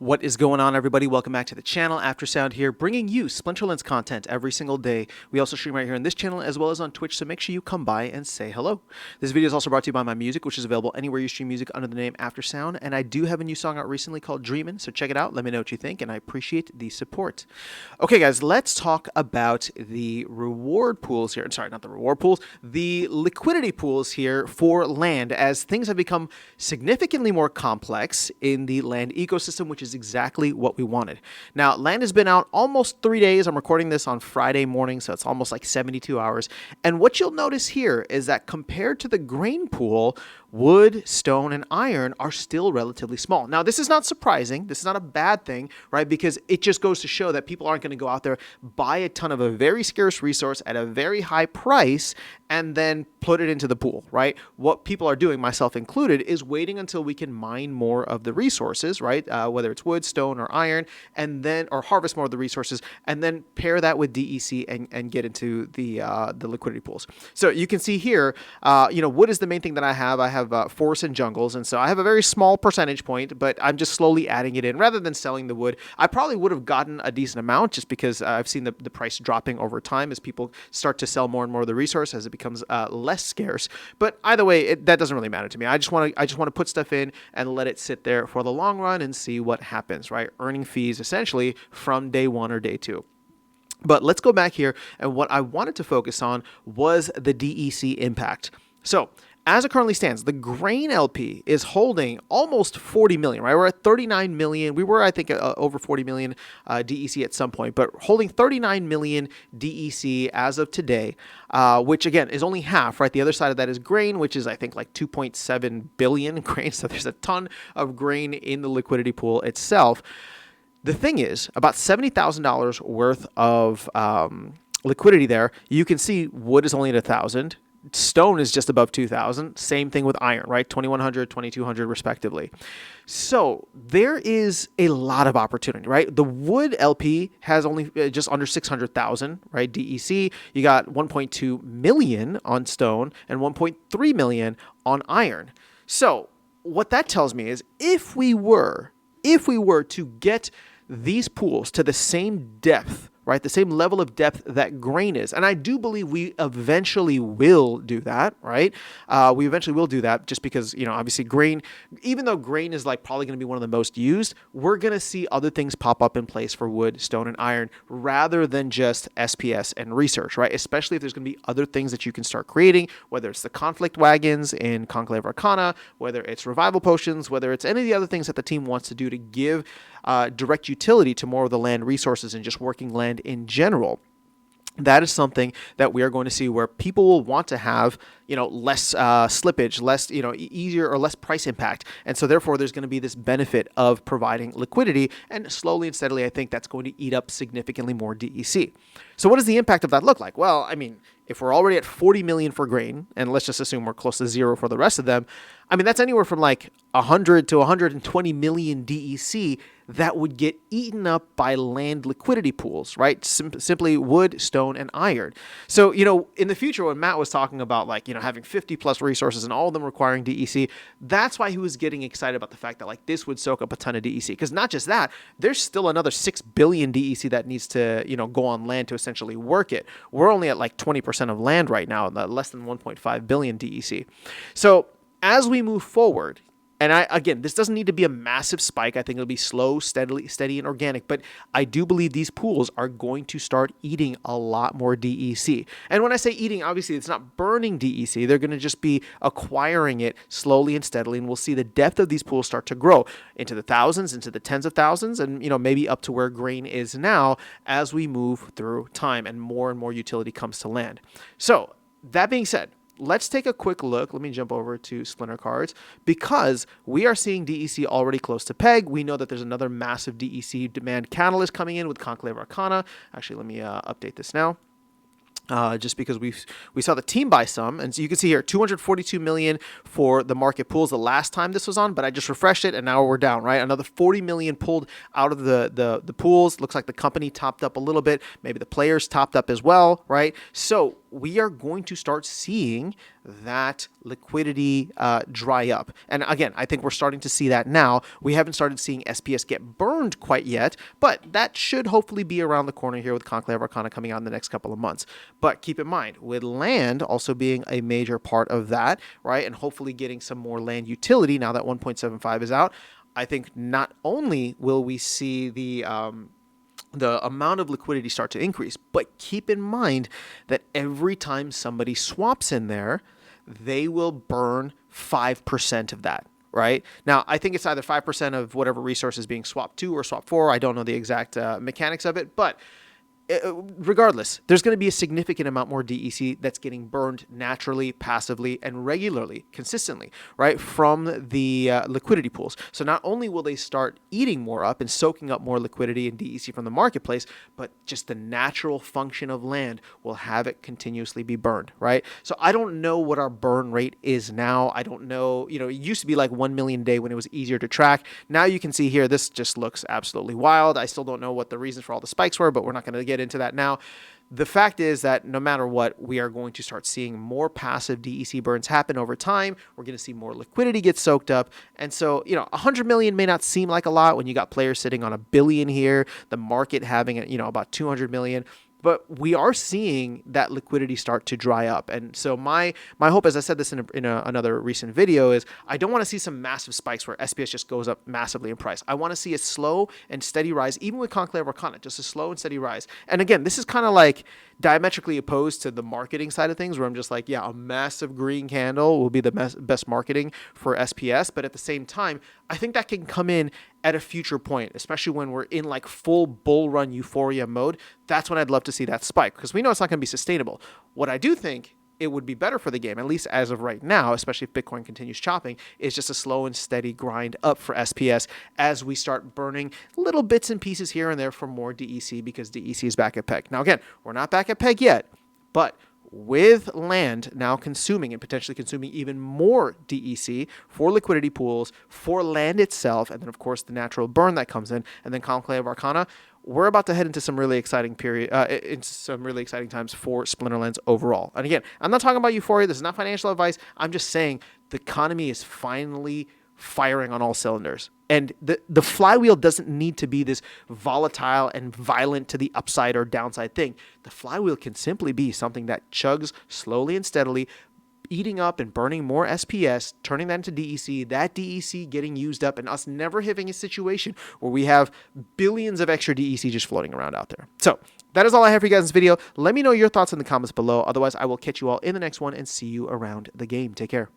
What is going on, everybody? Welcome back to the channel. Aftersound here, bringing you Splinterlands content every single day. We also stream right here on this channel as well as on Twitch, so make sure you come by and say hello. This video is also brought to you by my music, which is available anywhere you stream music under the name Aftersound, and I do have a new song out recently called Dreamin', so check it out. Let me know what you think, and I appreciate the support. Okay, guys, let's talk about the reward pools here. Sorry, not the reward pools, the liquidity pools here for land, as things have become significantly more complex in the land ecosystem, which is exactly what we wanted. Now, land has been out almost 3 days. I'm recording this on Friday morning, so it's almost like 72 hours. And what you'll notice here is that compared to the grain pool, wood, stone, and iron are still relatively small. Now, this is not surprising. This is not a bad thing, right? Because it just goes to show that people aren't going to go out there, buy a ton of a very scarce resource at a very high price, and then put it into the pool, right? What people are doing, myself included, is waiting until we can mine more of the resources, right? Whether it's wood, stone, or iron, and then, or harvest more of the resources, and then pair that with DEC and get into the liquidity pools. So you can see here, wood is the main thing that I have. I have forests and jungles, and so I have a very small percentage point, but I'm just slowly adding it in rather than selling the wood. I probably would have gotten a decent amount just because I've seen the price dropping over time as people start to sell more and more of the resource as it becomes less scarce. But either way, that doesn't really matter to me. I just want to put stuff in and let it sit there for the long run and see what happens, right? Earning fees essentially from day one or day two. But let's go back here, and what I wanted to focus on was the DEC impact. So as it currently stands, the grain LP is holding almost 40 million, right? We're at 39 million. We were, I think, over 40 million DEC at some point, but holding 39 million DEC as of today, which again is only half, right? The other side of that is grain, which is, I think, like 2.7 billion grain. So there's a ton of grain in the liquidity pool itself. The thing is, about $70,000 worth of liquidity there. You can see wood is only at 1,000. Stone is just above 2,000. Same thing with iron, right? 2,100, 2,200 respectively. So there is a lot of opportunity, right? The wood LP has only just under 600,000, right? DEC, you got 1.2 million on stone and 1.3 million on iron. So what that tells me is if we were to get these pools to the same depth, right, the same level of depth that grain is. And I do believe we eventually will do that, right? We eventually will do that just because, obviously grain, even though grain is like probably going to be one of the most used, we're going to see other things pop up in place for wood, stone, and iron rather than just SPS and research, right? Especially if there's going to be other things that you can start creating, whether it's the conflict wagons in Conclave Arcana, whether it's revival potions, whether it's any of the other things that the team wants to do to give direct utility to more of the land resources and just working land in general. That is something that we are going to see where people will want to have, less slippage, less, easier or less price impact. And so therefore there's going to be this benefit of providing liquidity, and slowly and steadily, I think that's going to eat up significantly more DEC. So what does the impact of that look like? Well, I mean, if we're already at 40 million for grain, and let's just assume we're close to zero for the rest of them, I mean, that's anywhere from like 100 to 120 million DEC that would get eaten up by land liquidity pools, right? Simply wood, stone, and iron. So, in the future, when Matt was talking about having 50 plus resources and all of them requiring DEC, that's why he was getting excited about the fact that this would soak up a ton of DEC. Because not just that, there's still another 6 billion DEC that needs to, go on land to essentially work it. We're only at 20% of land right now, less than 1.5 billion DEC. So as we move forward, and again, this doesn't need to be a massive spike. I think it'll be slow, steady, and organic. But I do believe these pools are going to start eating a lot more DEC. And when I say eating, obviously, it's not burning DEC. They're going to just be acquiring it slowly and steadily. And we'll see the depth of these pools start to grow into the thousands, into the tens of thousands, and maybe up to where grain is now as we move through time and more utility comes to land. So that being said, let's take a quick look. Let me jump over to Splinter Cards because we are seeing DEC already close to peg. We know that there's another massive DEC demand catalyst coming in with Conclave Arcana. Actually, let me update this now. Just because we saw the team buy some, and so you can see here 242 million for the market pools the last time this was on, but I just refreshed it and now we're down, right? Another 40 million pulled out of the pools. Looks like the company topped up a little bit, maybe the players topped up as well, right? So we are going to start seeing that liquidity dry up. And again, I think we're starting to see that now. We haven't started seeing SPS get burned quite yet, but that should hopefully be around the corner here with Conclave Arcana coming out in the next couple of months. But keep in mind, with land also being a major part of that, right, and hopefully getting some more land utility now that 1.75 is out, I think not only will we see the amount of liquidity start to increase, but keep in mind that every time somebody swaps in there, they will burn 5% of that, right? Now, I think it's either 5% of whatever resource is being swapped to or swapped for. I don't know the exact mechanics of it, but regardless, there's going to be a significant amount more DEC that's getting burned naturally, passively, and regularly, consistently, right, from the liquidity pools. So not only will they start eating more up and soaking up more liquidity and DEC from the marketplace, but just the natural function of land will have it continuously be burned, right? So I don't know what our burn rate is now. I don't know, it used to be like 1 million a day when it was easier to track. Now you can see here, this just looks absolutely wild. I still don't know what the reasons for all the spikes were, but we're not going to get into that now. The fact is that no matter what, we are going to start seeing more passive DEC burns happen over time. We're going to see more liquidity get soaked up. And so, 100 million may not seem like a lot when you got players sitting on $1 billion here, the market having, about 200 million. But we are seeing that liquidity start to dry up. And so my hope, as I said this in another recent video, is I don't want to see some massive spikes where SPS just goes up massively in price. I want to see a slow and steady rise, even with Conclave Arcana, just a slow and steady rise. And again, this is kind of like diametrically opposed to the marketing side of things, where I'm just like, yeah, a massive green candle will be the best marketing for SPS. But at the same time, I think that can come in at a future point, especially when we're in like full bull run euphoria mode. That's when I'd love to see that spike, because we know it's not going to be sustainable. What I do think it would be better for the game, at least as of right now, especially if Bitcoin continues chopping, is just a slow and steady grind up for SPS as we start burning little bits and pieces here and there for more DEC, because DEC is back at peg. Now, again, we're not back at peg yet, but with land now consuming and potentially consuming even more DEC for liquidity pools, for land itself, and then, of course, the natural burn that comes in, and then Conclave Arcana, we're about to head into some really exciting into some really exciting times for Splinterlands overall. And again, I'm not talking about euphoria. This is not financial advice. I'm just saying the economy is finally firing on all cylinders. And the flywheel doesn't need to be this volatile and violent to the upside or downside thing. The flywheel can simply be something that chugs slowly and steadily, eating up and burning more SPS, turning that into DEC, that DEC getting used up, and us never having a situation where we have billions of extra DEC just floating around out there. So that is all I have for you guys in this video. Let me know your thoughts in the comments below. Otherwise, I will catch you all in the next one and see you around the game. Take care.